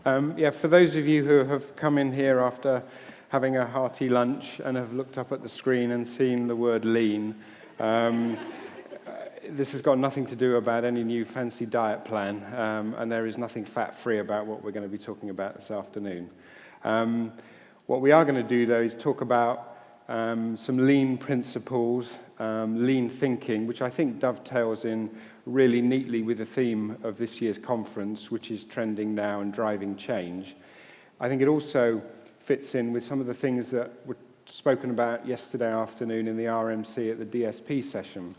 Yeah, for those of you who have come in here after having a hearty lunch and have looked up at the screen and seen the word lean, this has got nothing to do about any new fancy diet plan, and there is nothing fat-free about what we're going to be talking about this afternoon. What we are going to do, though, is talk about some lean principles, lean thinking, which I think dovetails in really neatly with the theme of this year's conference, which is trending now and driving change. I think it also fits in with some of the things that were spoken about yesterday afternoon in the RMC at the DSP session,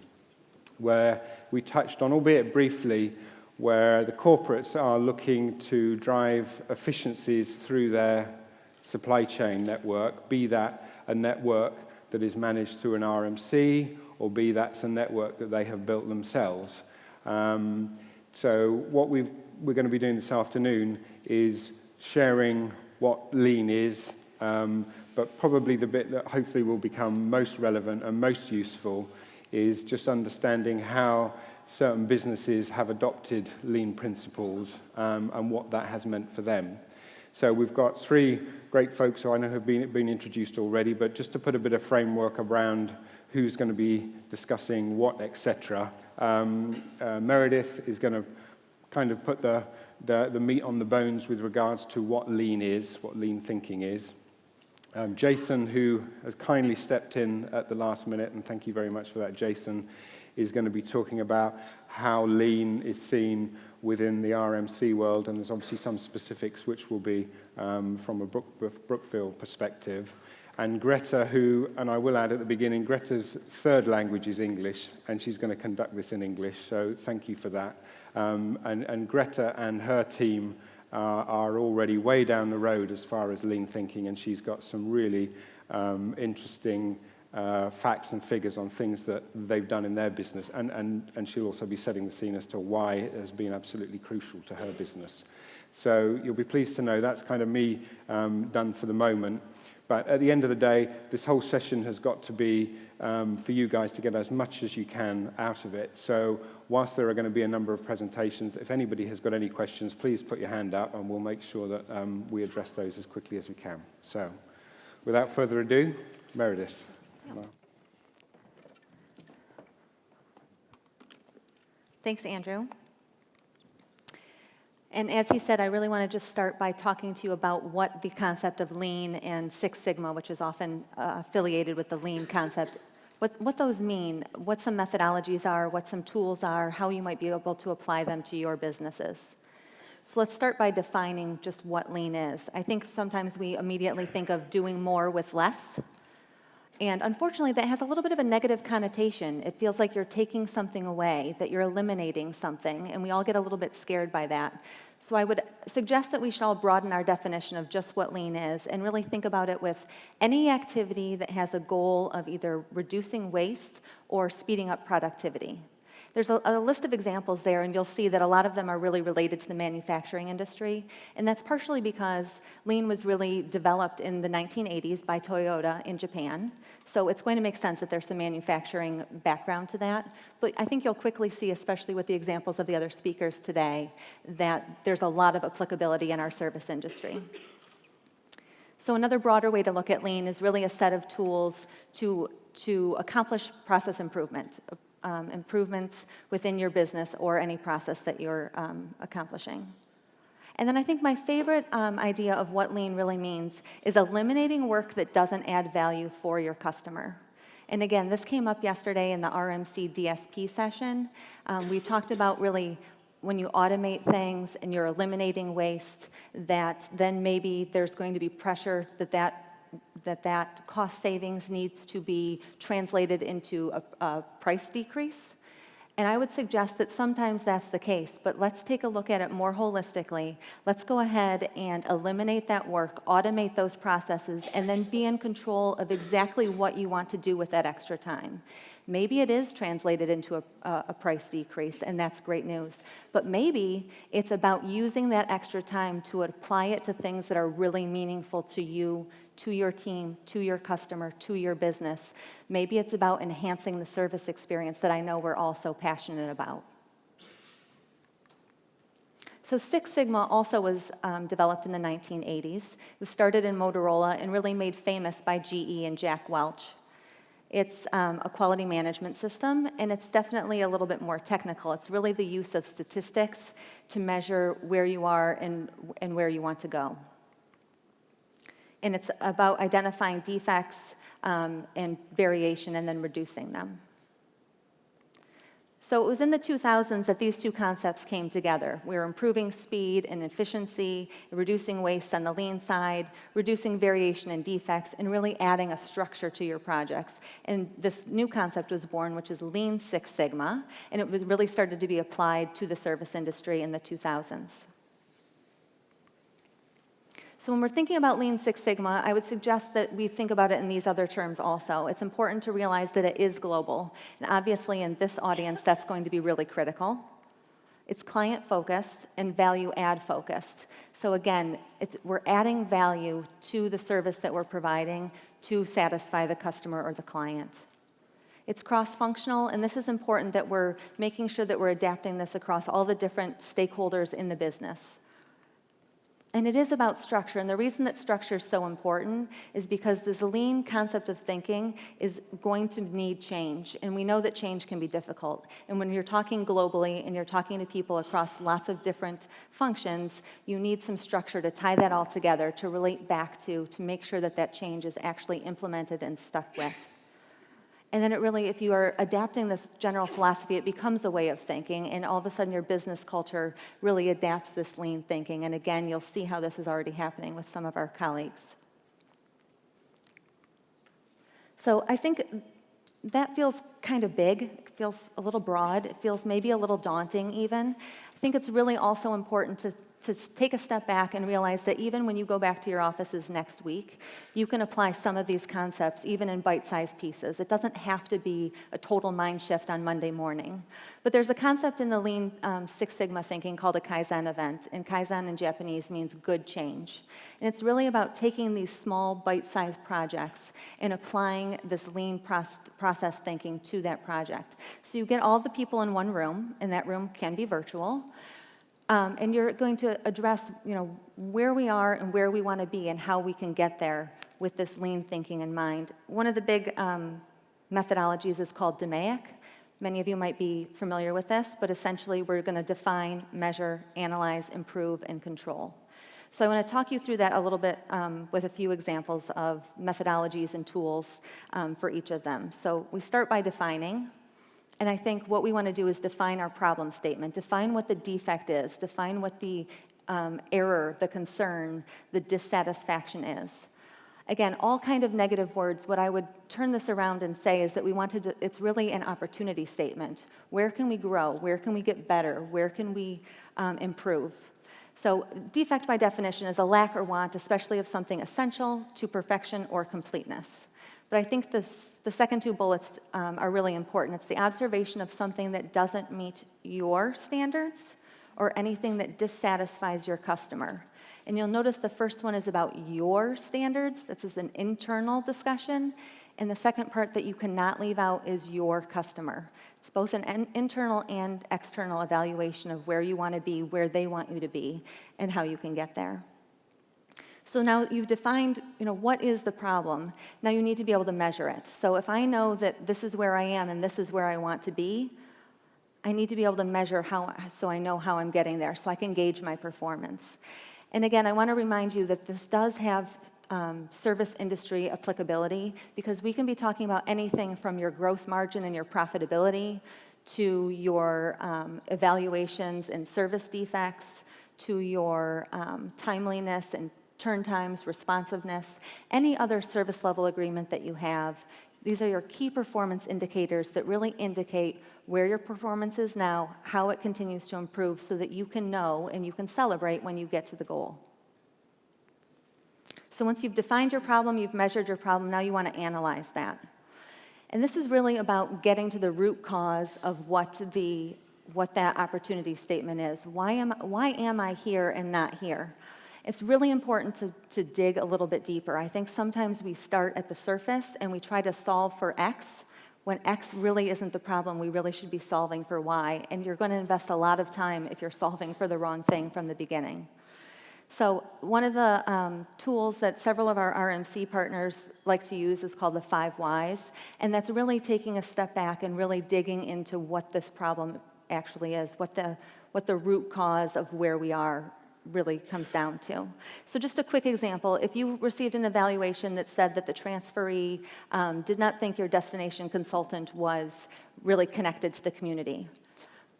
where we touched on, albeit briefly, where the corporates are looking to drive efficiencies through their supply chain network, be that a network that is managed through an RMC, or be that's a network that they have built themselves. So what we're going to be doing this afternoon is sharing what lean is, but probably the bit that hopefully will become most relevant and most useful is just understanding how certain businesses have adopted lean principles and what that has meant for them. So we've got three great folks who I know have been introduced already, but just to put a bit of framework around who's going to be discussing what, etc. Meredith is going to kind of put the meat on the bones with regards to what lean is, what lean thinking is. Jason, who has kindly stepped in at the last minute, and thank you very much for that, Jason, is going to be talking about how lean is seen within the RMC world, and there's obviously some specifics which will be from a Brookfield perspective. And Greta, who, and I will add at the beginning, Greta's third language is English, and she's going to conduct this in English, so thank you for that. And Greta and her team are already way down the road as far as lean thinking, and she's got some really interesting facts and figures on things that they've done in their business, and she'll also be setting the scene as to why it has been absolutely crucial to her business. So you'll be pleased to know that's kind of me done for the moment. But at the end of the day, this whole session has got to be for you guys to get as much as you can out of it. So whilst there are going to be a number of presentations, if anybody has got any questions, please put your hand up and we'll make sure that we address those as quickly as we can. So without further ado, Meredith. Yep. Thanks, Andrew. And as he said, I really want to just start by talking to you about what the concept of lean and Six Sigma, which is often affiliated with the lean concept, what those mean, what some methodologies are, what some tools are, how you might be able to apply them to your businesses. So let's start by defining just what lean is. I think sometimes we immediately think of doing more with less. And unfortunately, that has a little bit of a negative connotation. It feels like you're taking something away, that you're eliminating something, and we all get a little bit scared by that. So I would suggest that we should all broaden our definition of just what lean is and really think about it with any activity that has a goal of either reducing waste or speeding up productivity. There's a list of examples there, and you'll see that a lot of them are really related to the manufacturing industry, and that's partially because lean was really developed in the 1980s by Toyota in Japan, so it's going to make sense that there's some manufacturing background to that, but I think you'll quickly see, especially with the examples of the other speakers today, that there's a lot of applicability in our service industry. So another broader way to look at lean is really a set of tools to accomplish process improvement, improvements within your business or any process that you're accomplishing. And then I think my favorite idea of what lean really means is eliminating work that doesn't add value for your customer. And again, this came up yesterday in the RMC DSP session. We talked about really when you automate things and you're eliminating waste, that then maybe there's going to be pressure that cost savings needs to be translated into a price decrease. And I would suggest that sometimes that's the case, but let's take a look at it more holistically. Let's go ahead and eliminate that work, automate those processes, and then be in control of exactly what you want to do with that extra time. Maybe it is translated into a price decrease, and that's great news. But maybe it's about using that extra time to apply it to things that are really meaningful to you, to your team, to your customer, to your business. Maybe it's about enhancing the service experience that I know we're all so passionate about. So Six Sigma also was developed in the 1980s. It was started in Motorola and really made famous by GE and Jack Welch. It's a quality management system, and it's definitely a little bit more technical. It's really the use of statistics to measure where you are and where you want to go. And it's about identifying defects and variation and then reducing them. So it was in the 2000s that these two concepts came together. We were improving speed and efficiency, reducing waste on the lean side, reducing variation and defects, and really adding a structure to your projects. And this new concept was born, which is Lean Six Sigma, and it was really started to be applied to the service industry in the 2000s. So when we're thinking about Lean Six Sigma, I would suggest that we think about it in these other terms also. It's important to realize that it is global. And obviously in this audience, that's going to be really critical. It's client-focused and value-add-focused. So again, we're adding value to the service that we're providing to satisfy the customer or the client. It's cross-functional, and this is important that we're making sure that we're adapting this across all the different stakeholders in the business. And it is about structure, and the reason that structure is so important is because this lean concept of thinking is going to need change, and we know that change can be difficult. And when you're talking globally and you're talking to people across lots of different functions, you need some structure to tie that all together, to relate back to make sure that that change is actually implemented and stuck with. And then it really, if you are adapting this general philosophy, it becomes a way of thinking, and all of a sudden your business culture really adapts this lean thinking. And again, you'll see how this is already happening with some of our colleagues. So I think that feels kind of big. It feels a little broad. It feels maybe a little daunting even. I think it's really also important to take a step back and realize that even when you go back to your offices next week, you can apply some of these concepts even in bite-sized pieces. It doesn't have to be a total mind shift on Monday morning. But there's a concept in the Lean Six Sigma thinking called a Kaizen event, and Kaizen in Japanese means good change. And it's really about taking these small bite-sized projects and applying this lean process thinking to that project. So you get all the people in one room, and that room can be virtual. And you're going to address, where we are and where we want to be and how we can get there with this lean thinking in mind. One of the big methodologies is called DMAIC. Many of you might be familiar with this, but essentially we're going to define, measure, analyze, improve, and control. So I want to talk you through that a little bit with a few examples of methodologies and tools for each of them. So we start by defining. And I think what we want to do is define our problem statement, define what the defect is, define what the error, the concern, the dissatisfaction is. Again, all kind of negative words. What I would turn this around and say is that it's really an opportunity statement. Where can we grow? Where can we get better? Where can we improve? So defect by definition is a lack or want, especially of something essential to perfection or completeness. But I think the second two bullets are really important. It's the observation of something that doesn't meet your standards or anything that dissatisfies your customer. And you'll notice the first one is about your standards. This is an internal discussion. And the second part that you cannot leave out is your customer. It's both an internal and external evaluation of where you want to be, where they want you to be, and how you can get there. So now you've defined, what is the problem. Now you need to be able to measure it. So if I know that this is where I am and this is where I want to be, I need to be able to measure so I know how I'm getting there, so I can gauge my performance. And again, I want to remind you that this does have service industry applicability, because we can be talking about anything from your gross margin and your profitability to your evaluations and service defects, to your timeliness and turn times, responsiveness, any other service level agreement that you have. These are your key performance indicators that really indicate where your performance is now, how it continues to improve, so that you can know and you can celebrate when you get to the goal. So once you've defined your problem, you've measured your problem, now you want to analyze that. And this is really about getting to the root cause of what that opportunity statement is. Why am I here and not here? It's really important to dig a little bit deeper. I think sometimes we start at the surface and we try to solve for X when X really isn't the problem. We really should be solving for Y, and you're going to invest a lot of time if you're solving for the wrong thing from the beginning. So one of the tools that several of our RMC partners like to use is called the 5 Whys, and that's really taking a step back and really digging into what this problem actually is, what the root cause of where we are really comes down to. So just a quick example, if you received an evaluation that said that the transferee did not think your destination consultant was really connected to the community,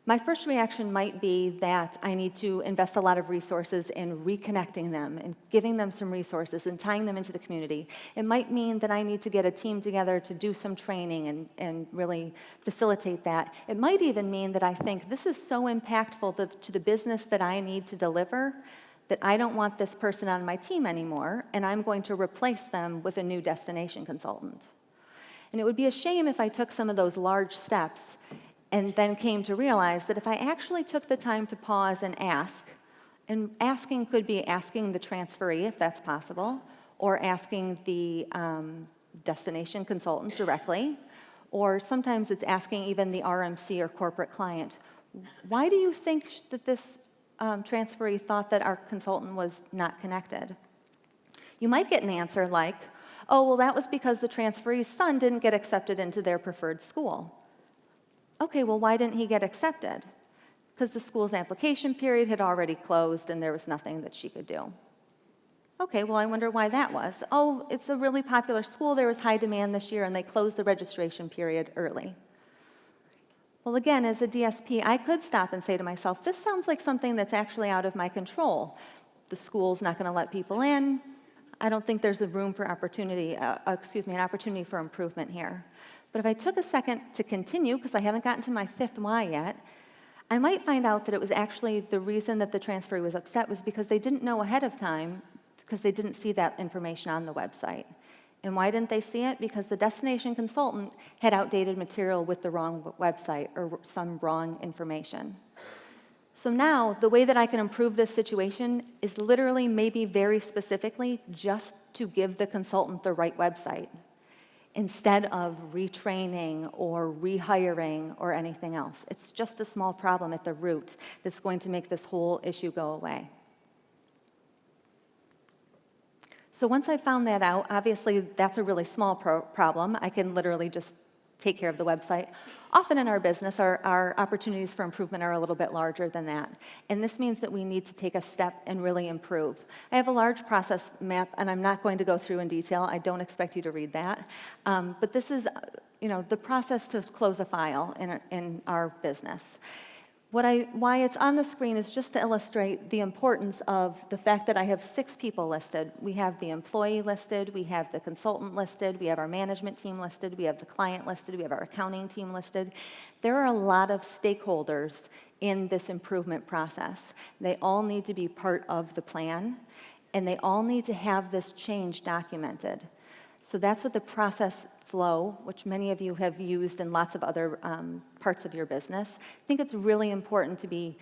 my first reaction might be that I need to invest a lot of resources in reconnecting them and giving them some resources and tying them into the community. It might mean that I need to get a team together to do some training and really facilitate that. It might even mean that I think this is so impactful to the business that I need to deliver that I don't want this person on my team anymore, and I'm going to replace them with a new destination consultant. And it would be a shame if I took some of those large steps and then came to realize that if I actually took the time to pause and ask, and asking could be asking the transferee if that's possible, or asking the destination consultant directly, or sometimes it's asking even the RMC or corporate client, why do you think that this transferee thought that our consultant was not connected? You might get an answer like, oh, well, that was because the transferee's son didn't get accepted into their preferred school. Okay, well, why didn't he get accepted? Because the school's application period had already closed and there was nothing that she could do. Okay, well, I wonder why that was. Oh, it's a really popular school. There was high demand this year and they closed the registration period early. Well, again, as a DSP, I could stop and say to myself, this sounds like something that's actually out of my control. The school's not going to let people in. I don't think there's a room for opportunity, an opportunity for improvement here. But if I took a second to continue, because I haven't gotten to my 5th why yet, I might find out that it was actually the reason that the transferee was upset was because they didn't know ahead of time, because they didn't see that information on the website. And why didn't they see it? Because the destination consultant had outdated material with the wrong website or some wrong information. So now, the way that I can improve this situation is literally, maybe very specifically, just to give the consultant the right website, instead of retraining or rehiring or anything else. It's just a small problem at the root that's going to make this whole issue go away. So once I found that out, obviously that's a really small problem. I can literally just take care of the website. Often in our business, our opportunities for improvement are a little bit larger than that. And this means that we need to take a step and really improve. I have a large process map, and I'm not going to go through in detail. I don't expect you to read that. But this is, the process to close a file in our business. Why it's on the screen is just to illustrate the importance of the fact that I have 6 people listed. We have the employee listed, we have the consultant listed, we have our management team listed, we have the client listed, we have our accounting team listed. There are a lot of stakeholders in this improvement process. They all need to be part of the plan, and they all need to have this change documented. So that's what the process flow, which many of you have used in lots of other parts of your business. I think it's really important to be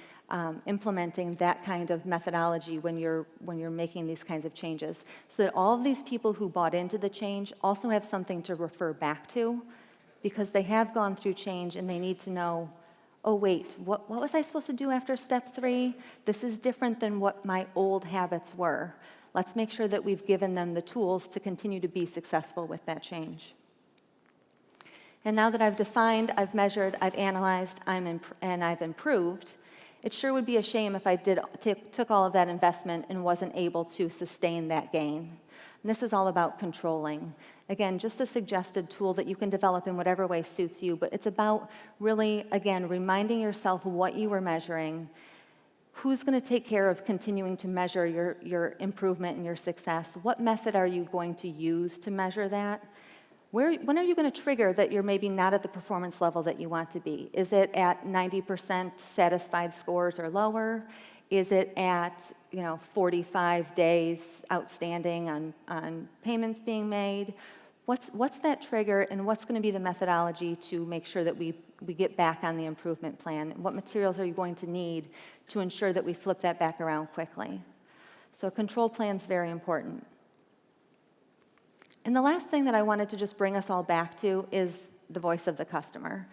implementing that kind of methodology when you're making these kinds of changes, so that all of these people who bought into the change also have something to refer back to, because they have gone through change and they need to know, oh wait, what was I supposed to do after step 3? This is different than what my old habits were. Let's make sure that we've given them the tools to continue to be successful with that change. And now that I've defined, I've measured, I've analyzed, and I've improved, it sure would be a shame if I took all of that investment and wasn't able to sustain that gain. And this is all about controlling. Again, just a suggested tool that you can develop in whatever way suits you, but it's about really, again, reminding yourself what you were measuring. Who's going to take care of continuing to measure your improvement and your success? What method are you going to use to measure that? When are you going to trigger that you're maybe not at the performance level that you want to be? Is it at 90% satisfied scores or lower? Is it at 45 days outstanding on payments being made? What's that trigger, and what's going to be the methodology to make sure that we get back on the improvement plan? What materials are you going to need to ensure that we flip that back around quickly? So a control plan is very important. And the last thing that I wanted to just bring us all back to is the voice of the customer.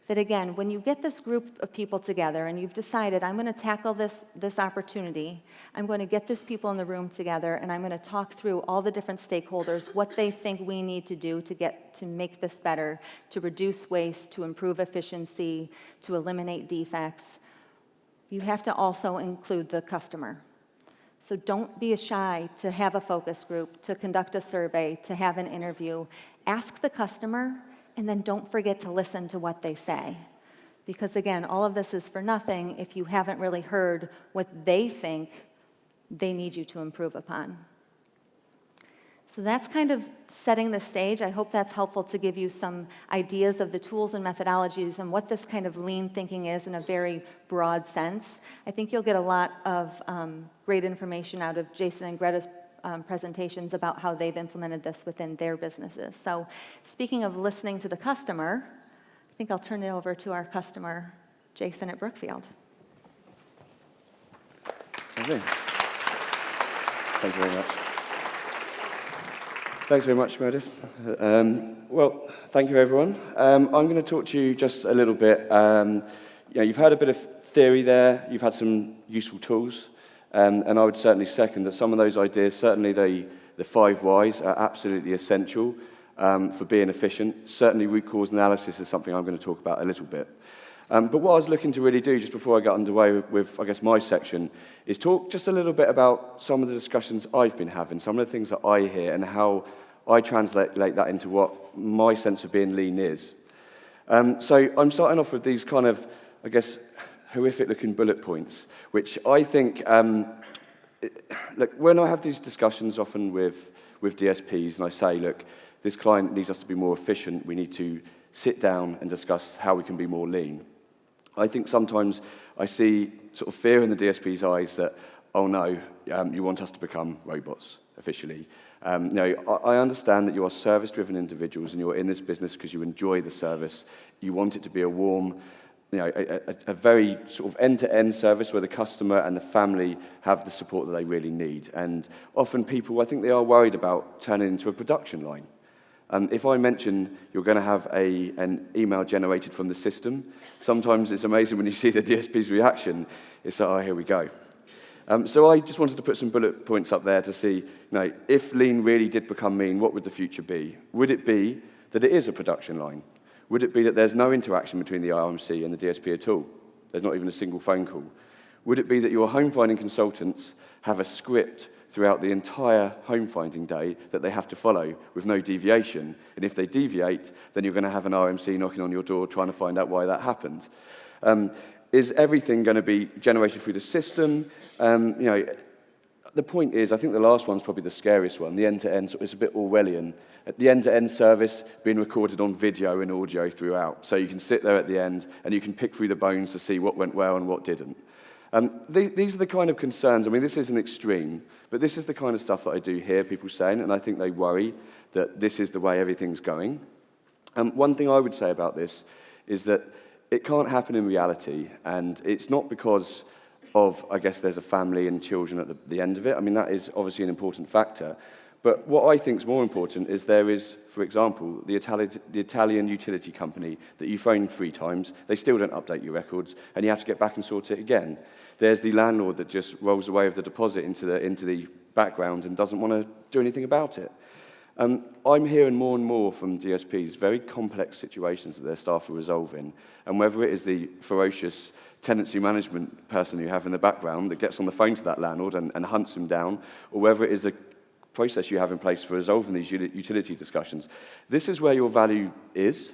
That again, when you get this group of people together and you've decided, I'm going to tackle this opportunity, I'm going to get these people in the room together and I'm going to talk through all the different stakeholders, what they think we need to do to make this better, to reduce waste, to improve efficiency, to eliminate defects. You have to also include the customer. So don't be shy to have a focus group, to conduct a survey, to have an interview. Ask the customer, and then don't forget to listen to what they say. Because again, all of this is for nothing if you haven't really heard what they think they need you to improve upon. So that's kind of setting the stage. I hope that's helpful to give you some ideas of the tools and methodologies and what this kind of lean thinking is in a very broad sense. I think you'll get a lot of great information out of Jason and Greta's presentations about how they've implemented this within their businesses. So speaking of listening to the customer, I think I'll turn it over to our customer, Jason at Brookfield. Okay. Thank you very much. Thanks very much, Meredith. Well, thank you, everyone. I'm going to talk to you just a little bit. You've had a bit of theory there. You've had some useful tools. And I would certainly second that some of those ideas, certainly the 5 whys, are absolutely essential for being efficient. Certainly root cause analysis is something I'm going to talk about a little bit. But what I was looking to really do, just before I get underway with I guess, my section, is talk just a little bit about some of the discussions I've been having, some of the things that I hear, and how I translate that into what my sense of being lean is. So I'm starting off with these kind of, I guess, horrific-looking bullet points, which I think, look, when I have these discussions often with DSPs, and I say, look, this client needs us to be more efficient, we need to sit down and discuss how we can be more lean. I think sometimes I see sort of fear in the DSP's eyes that, oh no, you want us to become robots, officially. I understand that you are service-driven individuals and you're in this business because you enjoy the service. You want it to be a warm, a very sort of end-to-end service where the customer and the family have the support that they really need. And often people, I think they are worried about turning into a production line. If I mention you're going to have an email generated from the system, sometimes it's amazing when you see the DSP's reaction. It's like, oh, here we go. So I just wanted to put some bullet points up there to see, if lean really did become mean, what would the future be? Would it be that it is a production line? Would it be that there's no interaction between the RMC and the DSP at all? There's not even a single phone call. Would it be that your home finding consultants have a script throughout the entire home finding day that they have to follow with no deviation? And if they deviate, then you're going to have an RMC knocking on your door trying to find out why that happened. Is everything going to be generated through the system? The point is, I think the last one's probably the scariest one, the end-to-end. It's a bit Orwellian. The end-to-end service being recorded on video and audio throughout. So you can sit there at the end and you can pick through the bones to see what went well and what didn't. These are the kind of concerns. I mean, this is an extreme, but this is the kind of stuff that I do hear people saying, and I think they worry that this is the way everything's going. One thing I would say about this is that it can't happen in reality, and it's not because of, I guess, there's a family and children at the end of it. I mean, that is obviously an important factor. But what I think is more important is there is, for example, the Italian utility company that you phone 3 times, they still don't update your records, and you have to get back and sort it again. There's the landlord that just rolls away with the deposit into the background and doesn't want to do anything about it. I'm hearing more and more from DSPs very complex situations that their staff are resolving, and whether it is the ferocious tenancy management person you have in the background that gets on the phone to that landlord and hunts him down, or whether it is a process you have in place for resolving these utility discussions. This is where your value is.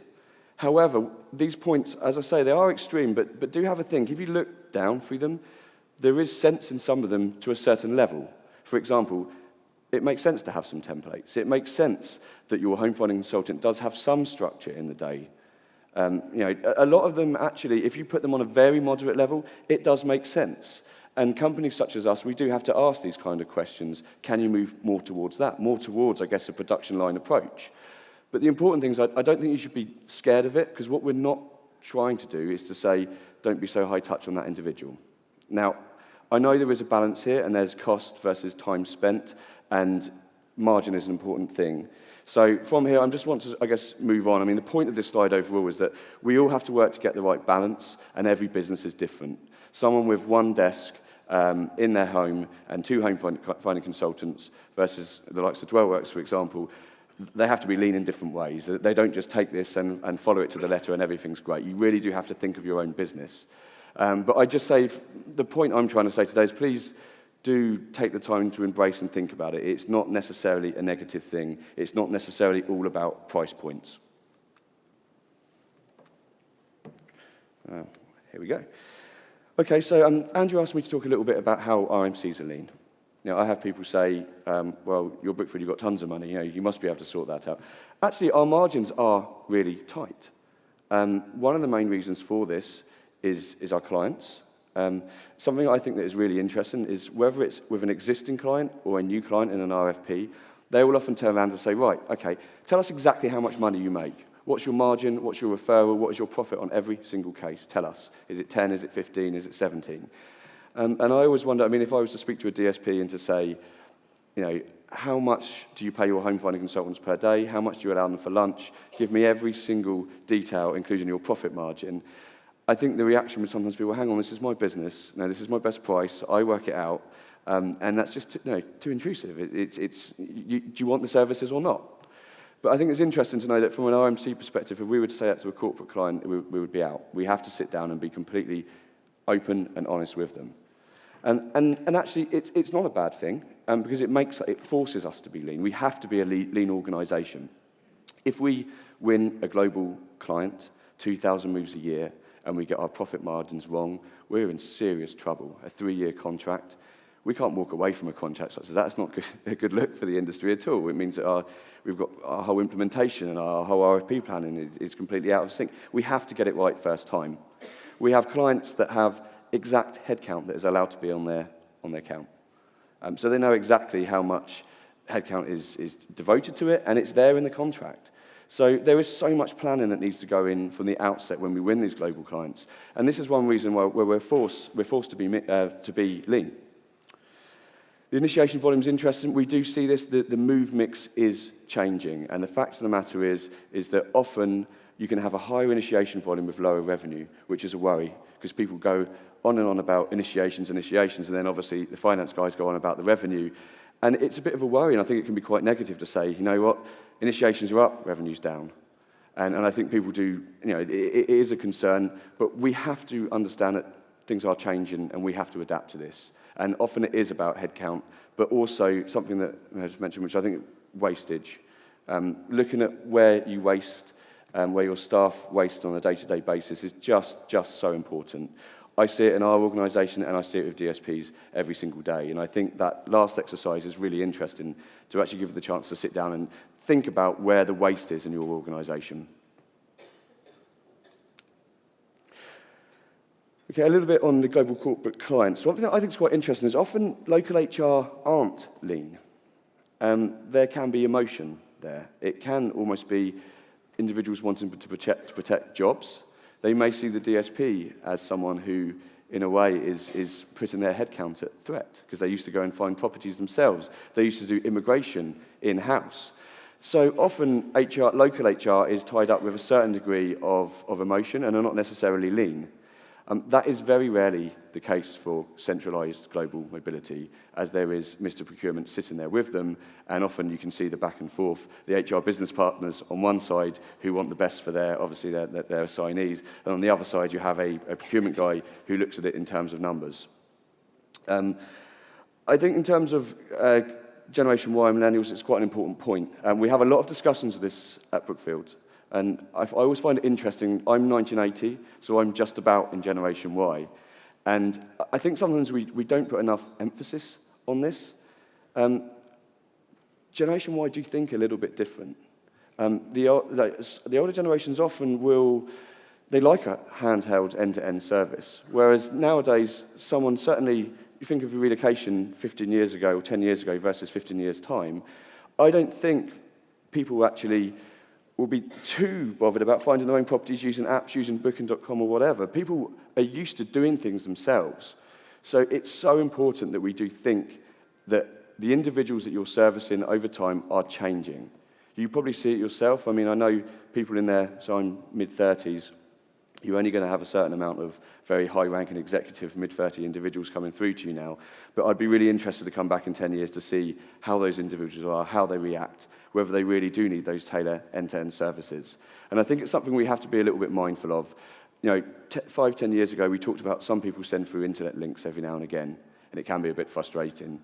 However, these points, as I say, they are extreme, but do have a think. If you look down through them, there is sense in some of them to a certain level. For example, it makes sense to have some templates. It makes sense that your home finding consultant does have some structure in the day. A lot of them actually, if you put them on a very moderate level, it does make sense. And companies such as us, we do have to ask these kind of questions. Can you move more towards that? More towards, I guess, a production line approach. But the important thing is I don't think you should be scared of it, because what we're not trying to do is to say, don't be so high touch on that individual. Now, I know there is a balance here, and there's cost versus time spent, and margin is an important thing. So from here, I just want to, I guess, move on. I mean, the point of this slide overall is that we all have to work to get the right balance, and every business is different. Someone with one desk in their home and 2 home finding consultants versus the likes of Dwellworks, for example, they have to be lean in different ways. They don't just take this and follow it to the letter and everything's great. You really do have to think of your own business. But I just say, the point I'm trying to say today is please do take the time to embrace and think about it. It's not necessarily a negative thing. It's not necessarily all about price points. Here we go. Okay, so Andrew asked me to talk a little bit about how RMCs are lean. Now, I have people say, well, you're Brookfield, you've got tons of money, you must be able to sort that out. Actually, our margins are really tight. One of the main reasons for this is our clients. Something I think that is really interesting is whether it's with an existing client or a new client in an RFP, they will often turn around and say, right, okay, tell us exactly how much money you make. What's your margin? What's your referral? What is your profit on every single case? Tell us. Is it 10? Is it 15? Is it 17? And I always wonder, I mean, if I was to speak to a DSP and to say, how much do you pay your home finding consultants per day? How much do you allow them for lunch? Give me every single detail, including your profit margin. I think the reaction would sometimes be, well, hang on, this is my business. No, this is my best price. I work it out. And that's just too intrusive. Do you want the services or not? But I think it's interesting to know that from an RMC perspective, if we were to say that to a corporate client, we would be out. We have to sit down and be completely open and honest with them. And actually, it's not a bad thing, because it forces us to be lean. We have to be a lean organisation. If we win a global client, 2,000 moves a year, and we get our profit margins wrong, we're in serious trouble. A 3-year contract, we can't walk away from a contract such as that. That's not a good look for the industry at all. It means that we've got our whole implementation and our whole RFP planning is completely out of sync. We have to get it right first time. We have clients that have exact headcount that is allowed to be on their count. So they know exactly how much headcount is devoted to it, and it's there in the contract. So there is so much planning that needs to go in from the outset when we win these global clients. And this is one reason why we're forced to be lean. The initiation volume is interesting. We do see this. The move mix is changing. And the fact of the matter is that often you can have a higher initiation volume with lower revenue, which is a worry, because people go on and on about initiations, and then obviously the finance guys go on about the revenue. And it's a bit of a worry, and I think it can be quite negative to say, you know what, initiations are up, revenue's down. And I think people do, it is a concern, but we have to understand that things are changing and we have to adapt to this. And often it is about headcount, but also something that I just mentioned, which I think wastage. Looking at where you waste, where your staff waste on a day-to-day basis is just so important. I see it in our organisation and I see it with DSPs every single day. And I think that last exercise is really interesting to actually give you the chance to sit down and think about where the waste is in your organisation. Okay, a little bit on the global corporate clients. So one thing that I think is quite interesting is often local HR aren't lean. There can be emotion there. It can almost be individuals wanting to protect jobs. They may see the DSP as someone who, in a way, is putting their headcount at threat because they used to go and find properties themselves. They used to do immigration in-house. So often local HR is tied up with a certain degree of emotion and are not necessarily lean. That is very rarely the case for centralised global mobility, as there is Mr. Procurement sitting there with them, and often you can see the back and forth, the HR business partners on one side who want the best for their assignees, and on the other side you have a procurement guy who looks at it in terms of numbers. I think in terms of Generation Y and millennials, it's quite an important point. We have a lot of discussions of this at Brookfield. And I always find it interesting. I'm 1980, so I'm just about in Generation Y. And I think sometimes we don't put enough emphasis on this. Generation Y do think a little bit different. The older generations often they like a handheld end-to-end service. Whereas nowadays, you think of a relocation 15 years ago or 10 years ago versus 15 years' time, I don't think people actually will be too bothered about finding their own properties using apps, using Booking.com or whatever. People are used to doing things themselves. So it's so important that we do think that the individuals that you're servicing over time are changing. You probably see it yourself. I mean, I know people in their, so I'm mid-30s, you're only going to have a certain amount of very high-ranking executive mid-30 individuals coming through to you now. But I'd be really interested to come back in 10 years to see how those individuals are, how they react, whether they really do need those tailored end-to-end services. And I think it's something we have to be a little bit mindful of. You know, 5, 10 years ago, we talked about some people send through internet links every now and again, and it can be a bit frustrating.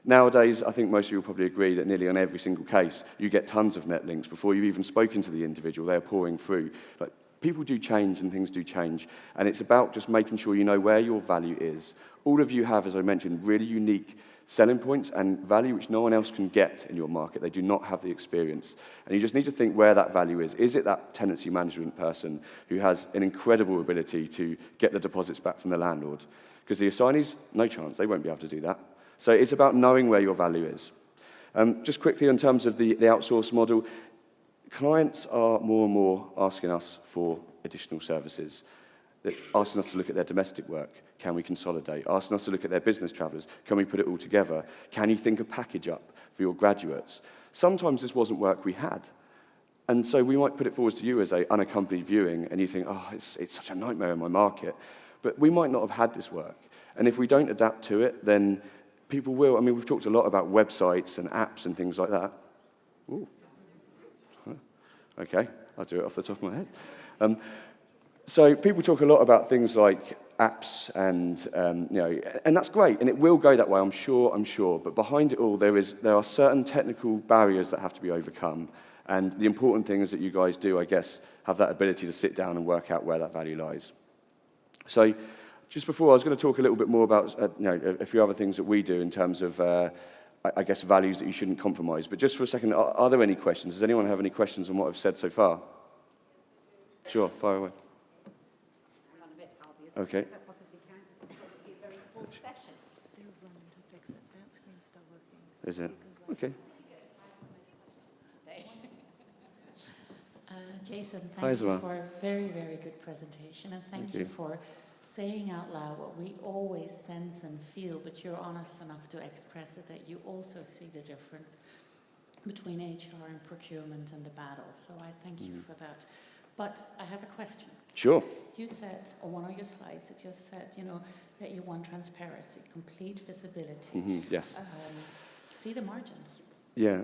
Nowadays, I think most of you will probably agree that nearly on every single case, you get tons of net links before you've even spoken to the individual. They're pouring through. But people do change and things do change, and it's about just making sure you know where your value is. All of you have, as I mentioned, really unique selling points and value which no one else can get in your market. They do not have the experience. And you just need to think where that value is. Is it that tenancy management person who has an incredible ability to get the deposits back from the landlord? Because the assignees, no chance, they won't be able to do that. So it's about knowing where your value is. Just quickly in terms of the outsource model, clients are more and more asking us for additional services. They're asking us to look at their domestic work. Can we consolidate? Asking us to look at their business travellers. Can we put it all together? Can you think a package up for your graduates? Sometimes this wasn't work we had. And so we might put it forward to you as an unaccompanied viewing, and you think, oh, it's such a nightmare in my market. But we might not have had this work. And if we don't adapt to it, then people will. I mean, we've talked a lot about websites and apps and things like that. Ooh. Okay, I'll do it off the top of my head. So people talk a lot about things like apps and, and that's great, and it will go that way, I'm sure. But behind it all, there are certain technical barriers that have to be overcome. And the important thing is that you guys do, I guess, have that ability to sit down and work out where that value lies. So just before, I was going to talk a little bit more about a few other things that we do in terms of, I guess, values that you shouldn't compromise. But just for a second, are there any questions? Does anyone have any questions on what I've said so far? Sure, fire away. Okay. If I possibly can, because it's obviously a very full session. They're running to fix it. That screen's still working. Is it? Okay. Jason, Hi, thank Isabel. you for a very, very good presentation, and thank you for saying out loud what we always sense and feel, but you're honest enough to express it, that you also see the difference between HR and procurement and the battle. So I thank you for that. But I have a question. Sure. You said, on one of your slides, it just said, that you want transparency, complete visibility. Yes. See the margins. Yeah.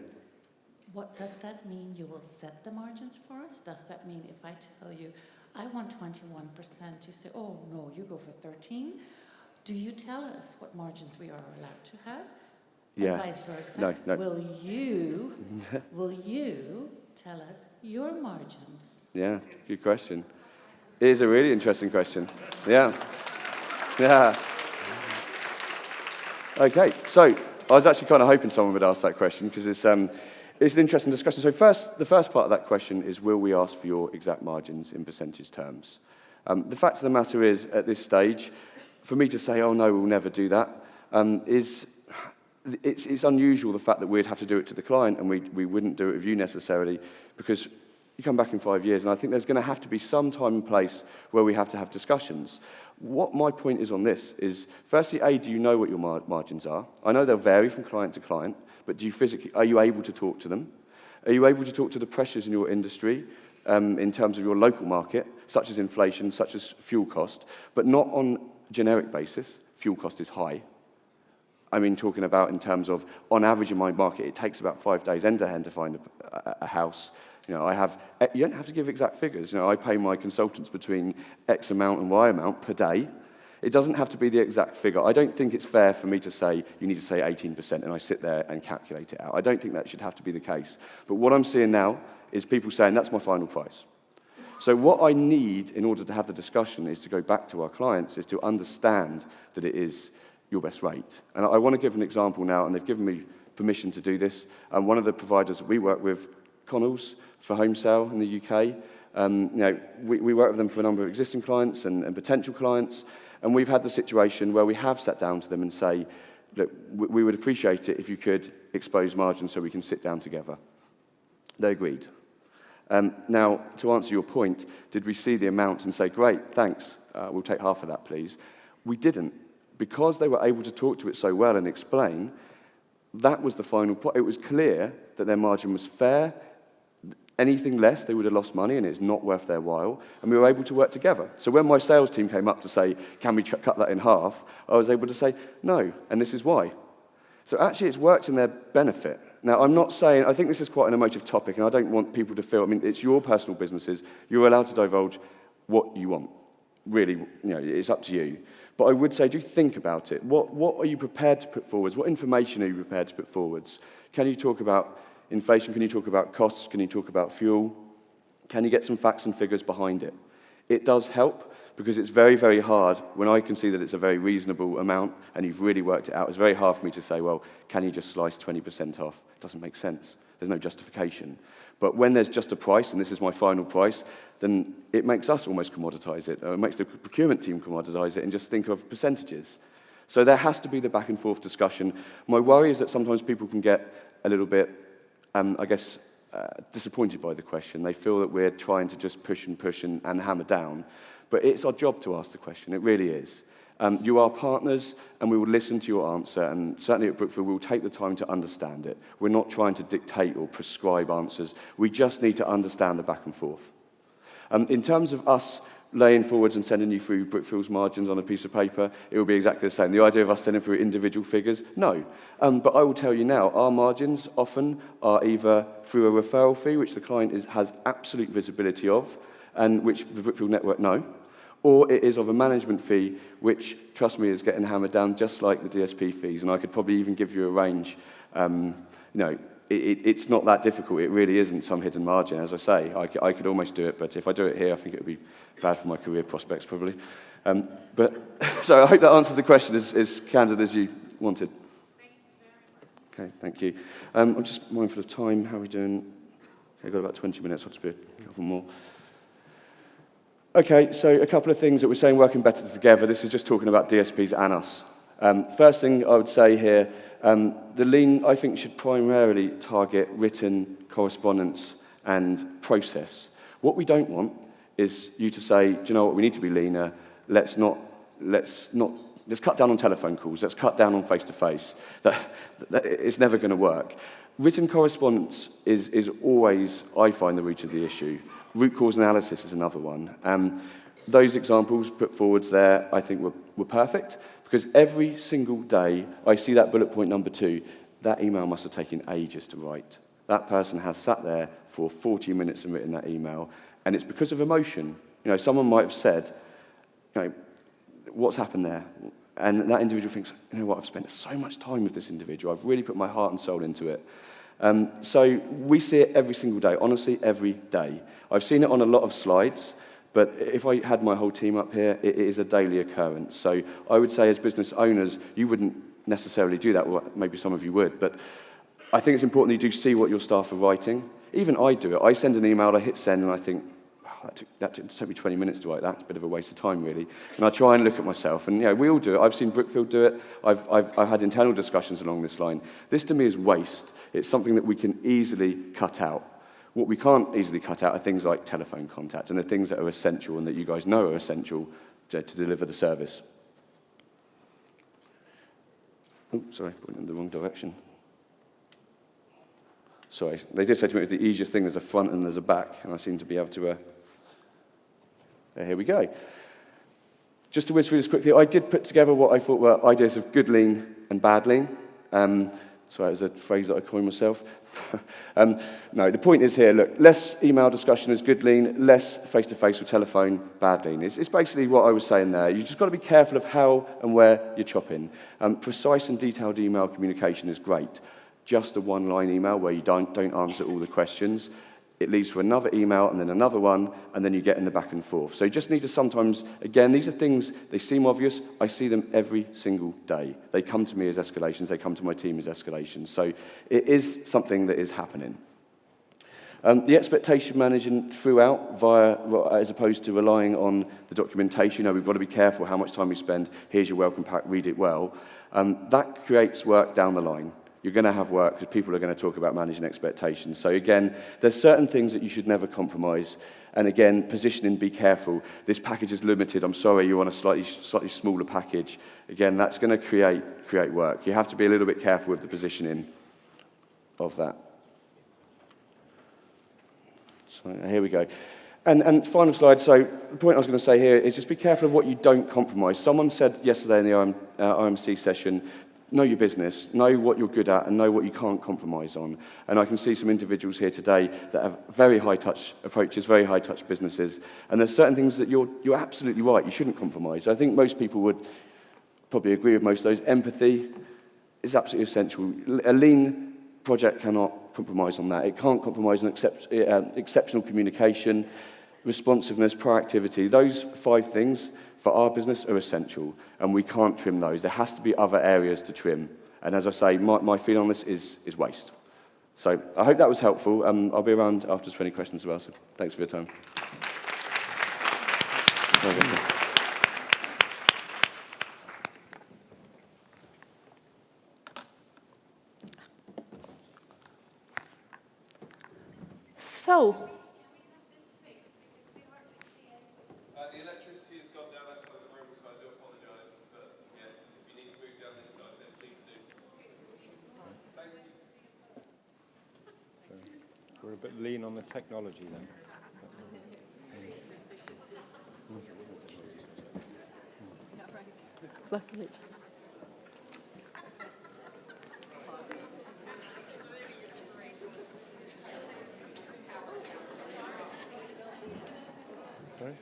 What does that mean? You will set the margins for us? Does that mean if I tell you, I want 21%, you say, oh, no, you go for 13? Do you tell us what margins we are allowed to have? Yeah. And vice versa? No. Will you tell us your margins? Yeah, good question. It is a really interesting question. Yeah. Yeah. Okay, so I was actually kind of hoping someone would ask that question because it's an interesting discussion. So the first part of that question is, will we ask for your exact margins in percentage terms? The fact of the matter is, at this stage, for me to say, oh no, we'll never do that, it's unusual, the fact that we'd have to do it to the client and we wouldn't do it with you necessarily, because you come back in 5 years, and I think there's going to have to be some time and place where we have to have discussions. What my point is on this is, firstly, A, do you know what your margins are? I know they'll vary from client to client, but are you able to talk to them? Are you able to talk to the pressures in your industry in terms of your local market, such as inflation, such as fuel cost, but not on a generic basis? Fuel cost is high. I mean, talking about in terms of, on average in my market, it takes about 5 days end-to-end to find a house. You don't have to give exact figures. I pay my consultants between X amount and Y amount per day. It doesn't have to be the exact figure. I don't think it's fair for me to say, you need to say 18%, and I sit there and calculate it out. I don't think that should have to be the case. But what I'm seeing now is people saying, that's my final price. So what I need in order to have the discussion is to go back to our clients, is to understand that it is your best rate. And I want to give an example now, and they've given me permission to do this. One of the providers that we work with, Connells, for home sale in the UK, we work with them for a number of existing clients and potential clients, and we've had the situation where we have sat down to them and say, look, we would appreciate it if you could expose margins so we can sit down together. They agreed. Now, to answer your point, did we see the amount and say, great, thanks, we'll take half of that, please? We didn't. Because they were able to talk to it so well and explain, that was the final point. It was clear that their margin was fair. Anything less, they would have lost money, and it's not worth their while. And we were able to work together. So when my sales team came up to say, can we cut that in half, I was able to say, no, and this is why. So actually, it's worked in their benefit. Now, I'm not saying, I think this is quite an emotive topic, and I don't want people to feel, I mean, it's your personal businesses. You're allowed to divulge what you want. Really, it's up to you. But I would say, do think about it. What are you prepared to put forwards? What information are you prepared to put forwards? Can you talk about inflation? Can you talk about costs? Can you talk about fuel? Can you get some facts and figures behind it? It does help, because it's very, very hard when I can see that it's a very reasonable amount and you've really worked it out. It's very hard for me to say, well, can you just slice 20% off? It doesn't make sense. There's no justification. But when there's just a price, and this is my final price, then it makes us almost commoditize it. It makes the procurement team commoditize it and just think of percentages. So there has to be the back and forth discussion. My worry is that sometimes people can get a little bit, disappointed by the question. They feel that we're trying to just push and hammer down. But it's our job to ask the question. It really is. You are partners, and we will listen to your answer, and certainly at Brookfield, we will take the time to understand it. We're not trying to dictate or prescribe answers. We just need to understand the back and forth. In terms of us laying forwards and sending you through Brookfield's margins on a piece of paper, it will be exactly the same. The idea of us sending through individual figures, no. But I will tell you now, our margins often are either through a referral fee, which the client has absolute visibility of, and which the Brookfield network know, or it is of a management fee, which, trust me, is getting hammered down just like the DSP fees, and I could probably even give you a range. It's not that difficult. It really isn't some hidden margin. As I say, I could almost do it, but if I do it here, I think it would be bad for my career prospects, probably. So I hope that answers the question as candid as you wanted. Thank you very much. Okay, thank you. I'm just mindful of time. How are we doing? Okay, I've got about 20 minutes. I'll just be a couple more. Okay, so a couple of things that we're saying working better together. This is just talking about DSPs and us. First thing I would say here, the lean, I think, should primarily target written correspondence and process. What we don't want is you to say, do you know what, we need to be leaner. Let's cut down on telephone calls. Let's cut down on face-to-face. It's never going to work. Written correspondence is always, I find, the root of the issue. Root cause analysis is another one. Those examples put forwards there, I think, were perfect, because every single day I see that bullet point number 2, that email must have taken ages to write. That person has sat there for 40 minutes and written that email, and it's because of emotion. Someone might have said, what's happened there? And that individual thinks, you know what, I've spent so much time with this individual. I've really put my heart and soul into it. So we see it every single day, honestly, every day. I've seen it on a lot of slides, but if I had my whole team up here, it is a daily occurrence. So I would say as business owners, you wouldn't necessarily do that, or maybe some of you would, but I think it's important that you do see what your staff are writing. Even I do it. I send an email, I hit send, and I think, wow, that took me 20 minutes to write that. It's a bit of a waste of time, really. And I try and look at myself, and we all do it. I've seen Brookfield do it. I've had internal discussions along this line. This, to me, is waste. It's something that we can easily cut out. What we can't easily cut out are things like telephone contact and the things that are essential and that you guys know are essential to deliver the service. Oh, sorry, pointing in the wrong direction. Sorry, they did say to me it was the easiest thing. There's a front and there's a back, and I seem to be able to... here we go. Just to whiz through this quickly, I did put together what I thought were ideas of good lean and bad lean. Sorry, that was a phrase that I coined myself. No, the point is here, look, less email discussion is good lean, less face-to-face or telephone, bad lean. It's basically what I was saying there. You've just got to be careful of how and where you're chopping. Precise and detailed email communication is great. Just a one-line email where you don't answer all the questions. It leads for another email and then another one, and then you get in the back and forth. So you just need to sometimes, again, these are things, they seem obvious. I see them every single day. They come to me as escalations. They come to my team as escalations. So it is something that is happening. The expectation management throughout, as opposed to relying on the documentation, we've got to be careful how much time we spend. Here's your welcome pack, read it well. That creates work down the line. You're going to have work because people are going to talk about managing expectations. So again, there's certain things that you should never compromise. And again, positioning, be careful. This package is limited. I'm sorry, you want a slightly smaller package. Again, that's going to create work. You have to be a little bit careful with the positioning of that. So here we go. And final slide. So the point I was going to say here is just be careful of what you don't compromise. Someone said yesterday in the IMC session, know your business, know what you're good at, and know what you can't compromise on. And I can see some individuals here today that have very high-touch approaches, very high-touch businesses. And there's certain things that you're absolutely right, you shouldn't compromise. I think most people would probably agree with most of those. Empathy is absolutely essential. A lean project cannot compromise on that. It can't compromise on exceptional communication, responsiveness, proactivity. Those 5 things for our business are essential, and we can't trim those. There has to be other areas to trim. And as I say, my feeling on this is waste. So I hope that was helpful. I'll be around afterwards for any questions as well, so thanks for your time. So, The electricity has gone down that side of the room, so I do apologise. But yeah, if you need to move down this side, then please do. Thank you. So we're a bit lean on the technology then. luckily. Sorry?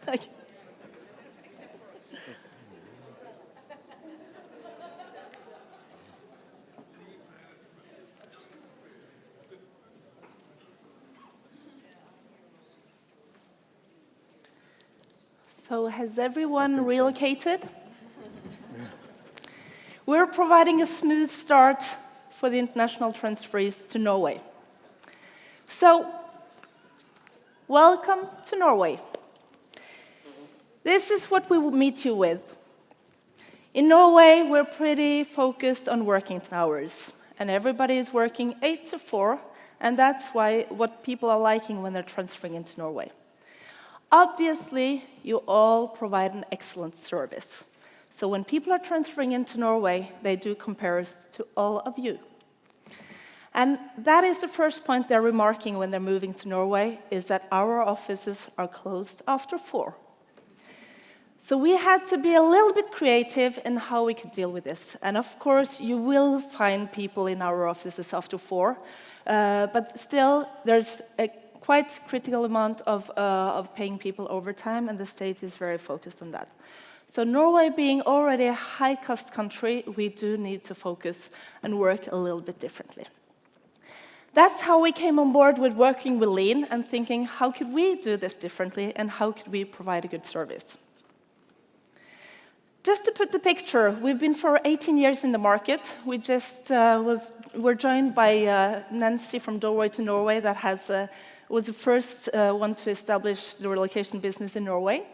Okay. So has everyone relocated? We're providing a smooth start for the international transfers to Norway. So, welcome to Norway. This is what we will meet you with. In Norway, we're pretty focused on working hours, and everybody is working 8 to 4, and that's what people are liking when they're transferring into Norway. Obviously, you all provide an excellent service. So when people are transferring into Norway, they do compare us to all of you. And that is the first point they're remarking when they're moving to Norway, is that our offices are closed after 4. So we had to be a little bit creative in how we could deal with this. And of course, you will find people in our offices after 4, but still, there's a quite critical amount of paying people overtime, and the state is very focused on that. So Norway being already a high-cost country, we do need to focus and work a little bit differently. That's how we came on board with working with Lean and thinking, how could we do this differently, and how could we provide a good service? Just to put the picture, we've been for 18 years in the market. We just were joined by Nancy from Doorway to Norway that was the first one to establish the relocation business in Norway.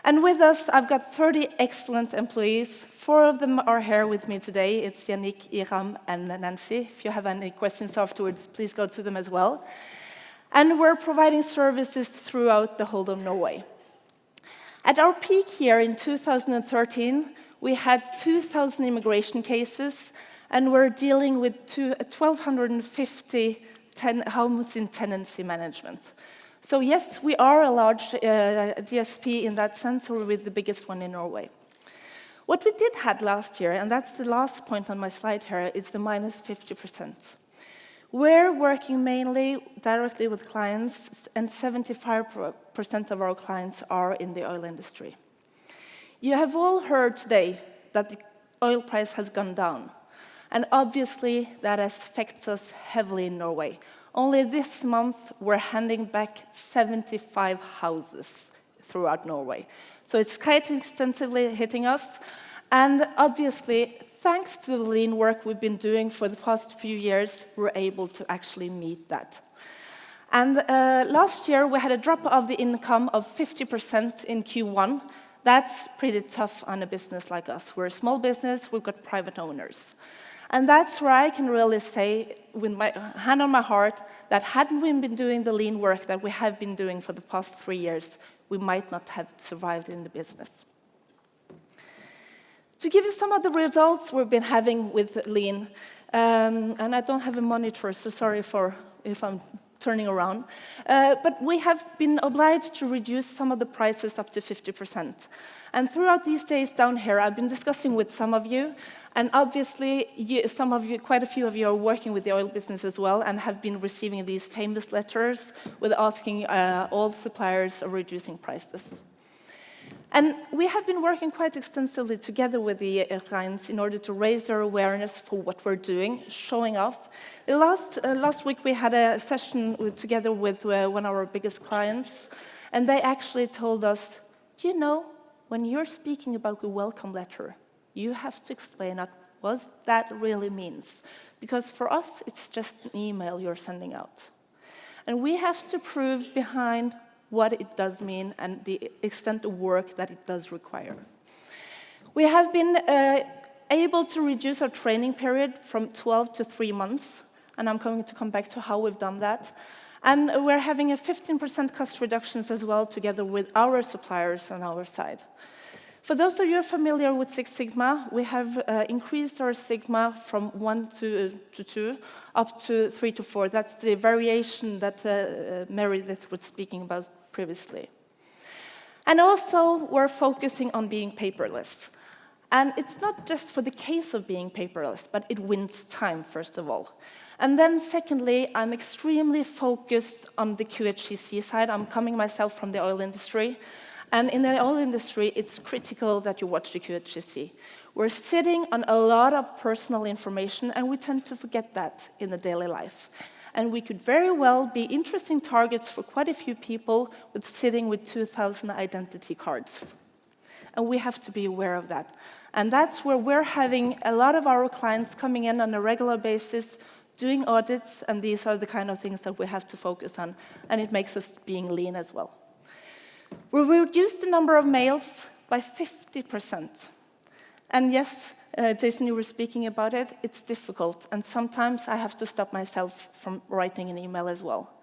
And with us, I've got 30 excellent employees. 4 of them are here with me today. It's Yannick, Iram, and Nancy. If you have any questions afterwards, please go to them as well. And we're providing services throughout the whole of Norway. At our peak here in 2013, we had 2,000 immigration cases, and we're dealing with 1,250 homes in tenancy management. So yes, we are a large DSP in that sense, or we're the biggest one in Norway. What we did have last year, and that's the last point on my slide here, is the minus 50%. We're working mainly directly with clients, and 75% of our clients are in the oil industry. You have all heard today that the oil price has gone down, and obviously that affects us heavily in Norway. Only this month, we're handing back 75 houses throughout Norway. So it's quite extensively hitting us, and obviously, thanks to the lean work we've been doing for the past few years, we're able to actually meet that. And last year, we had a drop of the income of 50% in Q1. That's pretty tough on a business like us. We're a small business, we've got private owners. And that's where I can really say, with my hand on my heart, that hadn't we been doing the lean work that we have been doing for the past 3 years, we might not have survived in the business. To give you some of the results we've been having with lean, and I don't have a monitor, so sorry if I'm turning around, but we have been obliged to reduce some of the prices up to 50%. And throughout these days down here, I've been discussing with some of you, and obviously some of you, quite a few of you are working with the oil business as well and have been receiving these famous letters with asking all suppliers of reducing prices. And we have been working quite extensively together with the clients in order to raise their awareness for what we're doing, showing off. Last week we had a session together with one of our biggest clients, and they actually told us, do you know, when you're speaking about a welcome letter, you have to explain what that really means. Because for us, it's just an email you're sending out. And we have to prove behind what it does mean and the extent of work that it does require. We have been able to reduce our training period from 12 to 3 months, and I'm going to come back to how we've done that. And we're having a 15% cost reductions as well, together with our suppliers on our side. For those of you familiar with Six Sigma, we have increased our Sigma from 1 to 2, up to 3 to 4. That's the variation that Meredith was speaking about previously. And also, we're focusing on being paperless. And it's not just for the case of being paperless, but it wins time, first of all. And then secondly, I'm extremely focused on the QHSE side. I'm coming myself from the oil industry. And in the oil industry, it's critical that you watch the QHSE. We're sitting on a lot of personal information, and we tend to forget that in the daily life. And we could very well be interesting targets for quite a few people with sitting with 2,000 identity cards. And we have to be aware of that. And that's where we're having a lot of our clients coming in on a regular basis, doing audits, and these are the kind of things that we have to focus on, and it makes us being lean as well. We reduced the number of mails by 50%. And yes, Jason, you were speaking about it, it's difficult, and sometimes I have to stop myself from writing an email as well.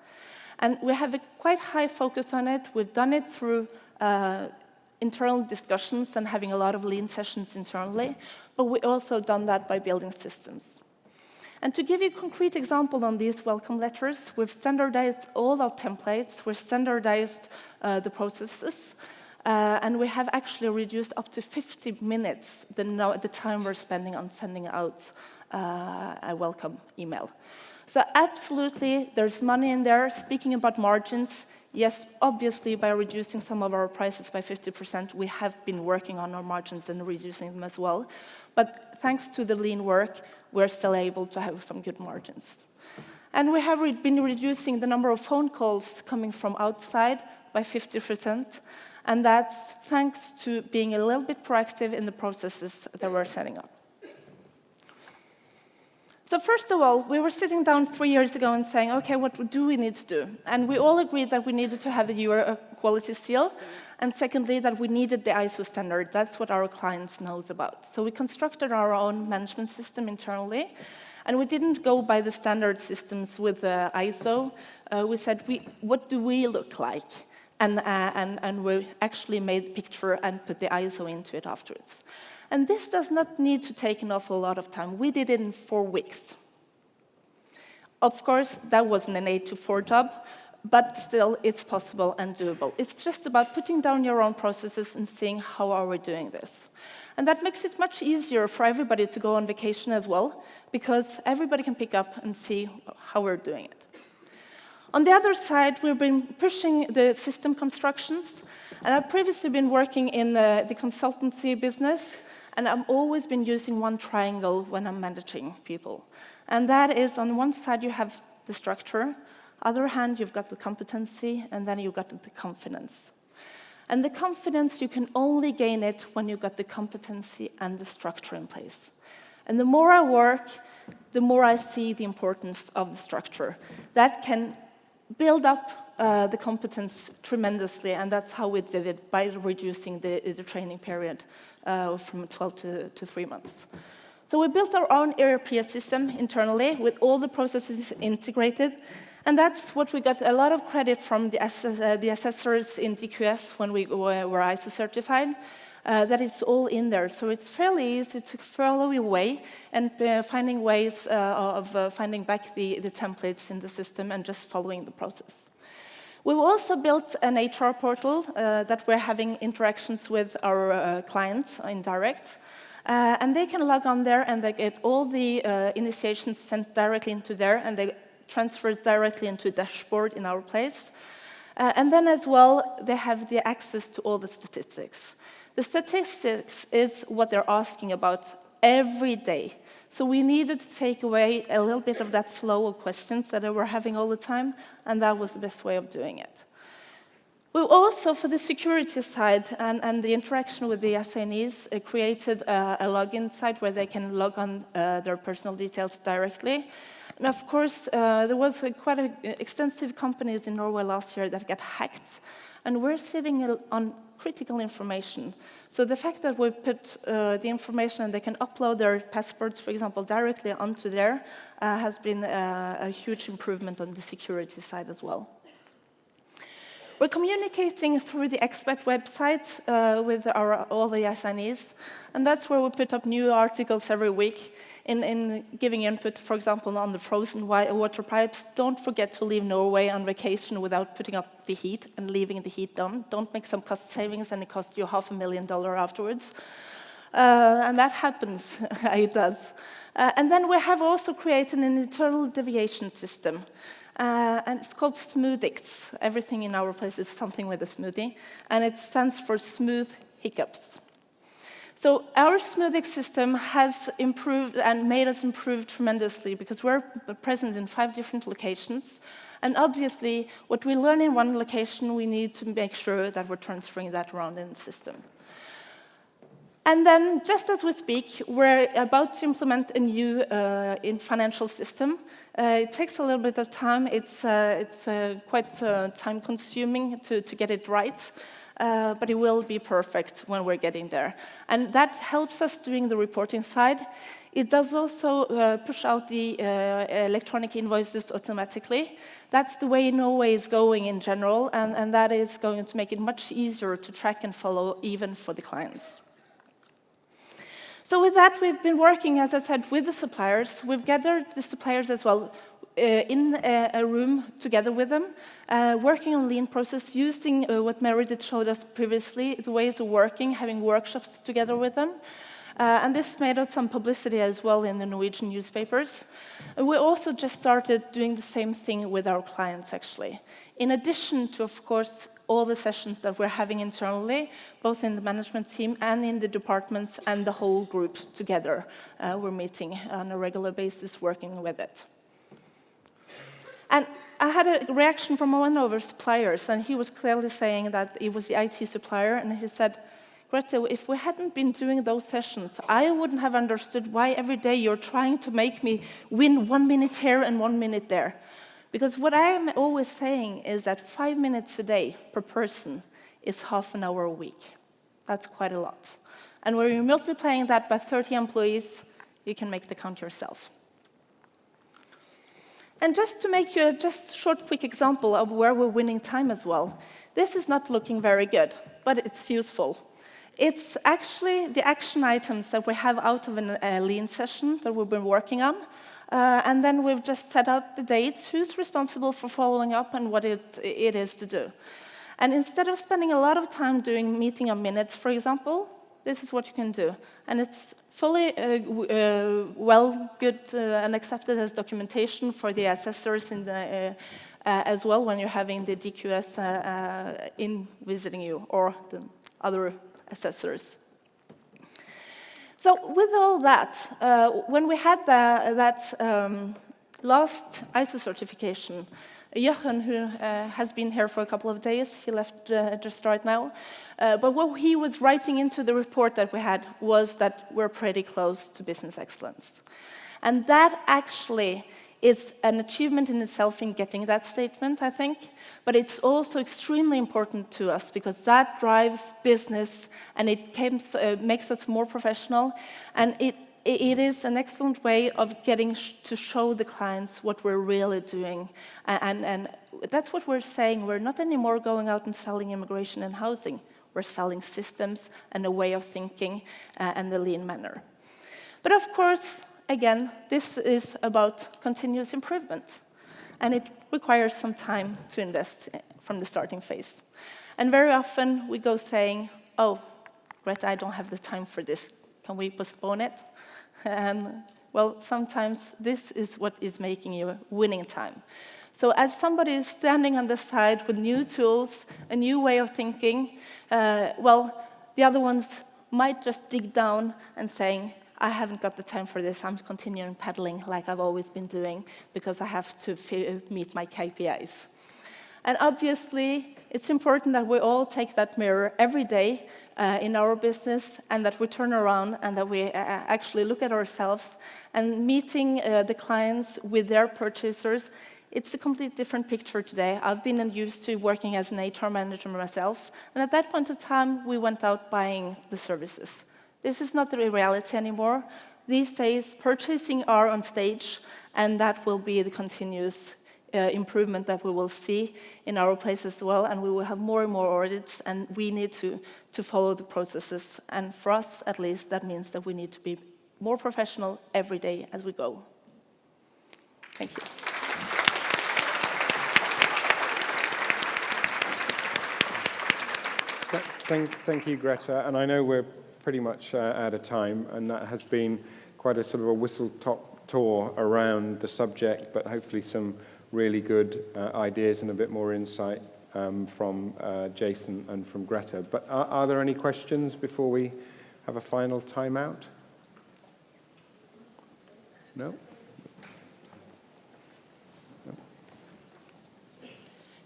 And we have a quite high focus on it. We've done it through internal discussions and having a lot of lean sessions internally, but we also done that by building systems. And to give you a concrete example on these welcome letters, we've standardized all our templates, we've standardized the processes, and we have actually reduced up to 50 minutes the time we're spending on sending out a welcome email. So absolutely, there's money in there. Speaking about margins, yes, obviously, by reducing some of our prices by 50%, we have been working on our margins and reducing them as well. But thanks to the lean work, we're still able to have some good margins. And we have been reducing the number of phone calls coming from outside by 50%, and that's thanks to being a little bit proactive in the processes that we're setting up. So first of all, we were sitting down 3 years ago and saying, okay, what do we need to do? And we all agreed that we needed to have the Euro quality seal, and secondly, that we needed the ISO standard. That's what our clients knows about. So we constructed our own management system internally, and we didn't go by the standard systems with the ISO. We said, what do we look like? And we actually made the picture and put the ISO into it afterwards. And this does not need to take an awful lot of time. We did it in 4 weeks. Of course, that wasn't an 8 to 4 job, but still, it's possible and doable. It's just about putting down your own processes and seeing how are we doing this. And that makes it much easier for everybody to go on vacation as well, because everybody can pick up and see how we're doing it. On the other side, we've been pushing the system constructions, and I've previously been working in the consultancy business, and I've always been using one triangle when I'm managing people. And that is, on one side, you have the structure, other hand, you've got the competency, and then you've got the confidence. And the confidence, you can only gain it when you've got the competency and the structure in place. And the more I work, the more I see the importance of the structure. That can build up the competence tremendously, and that's how we did it, by reducing the training period from 12 to 3 months. So we built our own ERP system internally with all the processes integrated. And that's what we got a lot of credit from the assessors in DQS when we were ISO certified, that it's all in there. So it's fairly easy to follow your way and finding ways of finding back the templates in the system and just following the process. We've also built an HR portal that we're having interactions with our clients in direct. And they can log on there and they get all the initiations sent directly into there, and they transfers directly into a dashboard in our place. And then as well, they have the access to all the statistics. The statistics is what they're asking about every day. So we needed to take away a little bit of that flow of questions that they were having all the time, and that was the best way of doing it. We also, for the security side and the interaction with the assignees, created a login site where they can log on their personal details directly. And of course, there was quite extensive companies in Norway last year that got hacked, and we're sitting on critical information. So the fact that we've put the information and they can upload their passports, for example, directly onto there has been a huge improvement on the security side as well. We're communicating through the expat website with all the assignees, and that's where we put up new articles every week in giving input, for example, on the frozen water pipes. Don't forget to leave Norway on vacation without putting up the heat and leaving the heat on. Don't make some cost savings and it costs you $500,000 afterwards. And that happens, it does. And then we have also created an internal deviation system. And it's called SmoothIX. Everything in our place is something with a smoothie. And it stands for smooth hiccups. So our SmoothIX system has improved and made us improve tremendously because we're present in 5 different locations. And obviously, what we learn in one location, we need to make sure that we're transferring that around in the system. And then, just as we speak, we're about to implement a new financial system. It takes a little bit of time. It's quite time-consuming to get it right. But it will be perfect when we're getting there. And that helps us doing the reporting side. It does also push out the electronic invoices automatically. That's the way Norway is going in general, and that is going to make it much easier to track and follow, even for the clients. So with that, we've been working, as I said, with the suppliers. We've gathered the suppliers as well in a room together with them, working on lean process, using what Meredith showed us previously, the ways of working, having workshops together with them. And this made us some publicity as well in the Norwegian newspapers. We also just started doing the same thing with our clients, actually. In addition to, of course, all the sessions that we're having internally, both in the management team and in the departments and the whole group together. We're meeting on a regular basis, working with it. And I had a reaction from one of our suppliers, and he was clearly saying that he was the IT supplier, and he said, Grete, if we hadn't been doing those sessions, I wouldn't have understood why every day you're trying to make me win 1 minute here and 1 minute there. Because what I am always saying is that 5 minutes a day per person is half an hour a week. That's quite a lot. And when you're multiplying that by 30 employees, you can make the count yourself. And just to make you a short, quick example of where we're winning time as well, this is not looking very good, but it's useful. It's actually the action items that we have out of a lean session that we've been working on. And then we've just set out the dates, who's responsible for following up and what it is to do. And instead of spending a lot of time doing meeting on minutes, for example, this is what you can do. And it's fully good and accepted as documentation for the assessors in the, as well when you're having the DQS in visiting you or the other assessors. So with all that, when we had that last ISO certification, Jochen, who has been here for a couple of days, he left just right now, but what he was writing into the report that we had was that we're pretty close to business excellence. And that actually is an achievement in itself in getting that statement, I think, but it's also extremely important to us because that drives business and it makes us more professional, and it it is an excellent way of getting to show the clients what we're really doing. And that's what we're saying. We're not anymore going out and selling immigration and housing. We're selling systems and a way of thinking and the lean manner. But of course, again, this is about continuous improvement. And it requires some time to invest from the starting phase. And very often we go saying, oh, Greta, I don't have the time for this. Can we postpone it? Well, sometimes this is what is making you winning time. So as somebody is standing on the side with new tools, a new way of thinking, well, the other ones might just dig down and saying, I haven't got the time for this. I'm continuing pedaling like I've always been doing because I have to meet my KPIs. And obviously, it's important that we all take that mirror every day in our business and that we turn around and that we actually look at ourselves and meeting the clients with their purchasers. It's a completely different picture today. I've been used to working as an HR manager myself, and at that point of time, we went out buying the services. This is not the reality anymore. These days, purchasing are on stage, and that will be the continuous improvement that we will see in our place as well, and we will have more and more audits, and we need to follow the processes. And for us, at least, that means that we need to be more professional every day as we go. Thank you. Thank you, Greta. And I know we're pretty much out of time, and that has been quite a sort of a whistle-top tour around the subject, but hopefully some really good ideas and a bit more insight from Jason and from Greta. But are there any questions before we have a final timeout? No?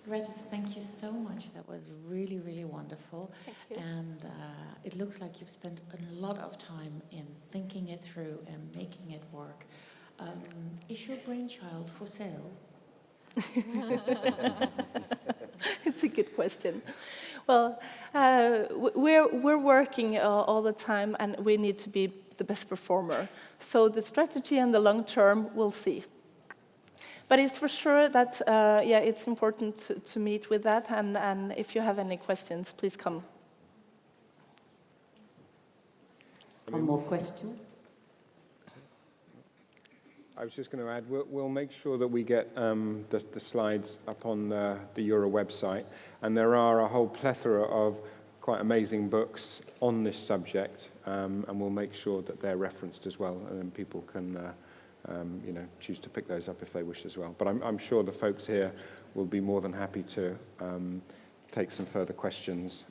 Greta, thank you so much. That was really, really wonderful. Thank you. And it looks like you've spent a lot of time in thinking it through and making it work. Is your brainchild for sale? It's a good question. Well, we're working all the time, and we need to be the best performer. So the strategy and the long term, we'll see. But it's for sure that, yeah, it's important to meet with that. And if you have any questions, please come. One more question. I was just going to add, we'll make sure that we get the slides up on the Euro website. And there are a whole plethora of quite amazing books on this subject. And we'll make sure that they're referenced as well. And then people can choose to pick those up if they wish as well. But I'm sure the folks here will be more than happy to take some further questions,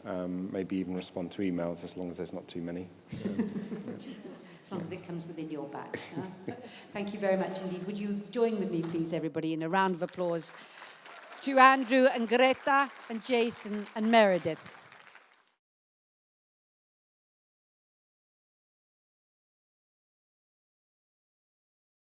maybe even respond to emails as long as there's not too many. As long as it comes within your batch. Thank you very much indeed. Would you join with me, please, everybody, in a round of applause to Andrew and Greta and Jason and Meredith.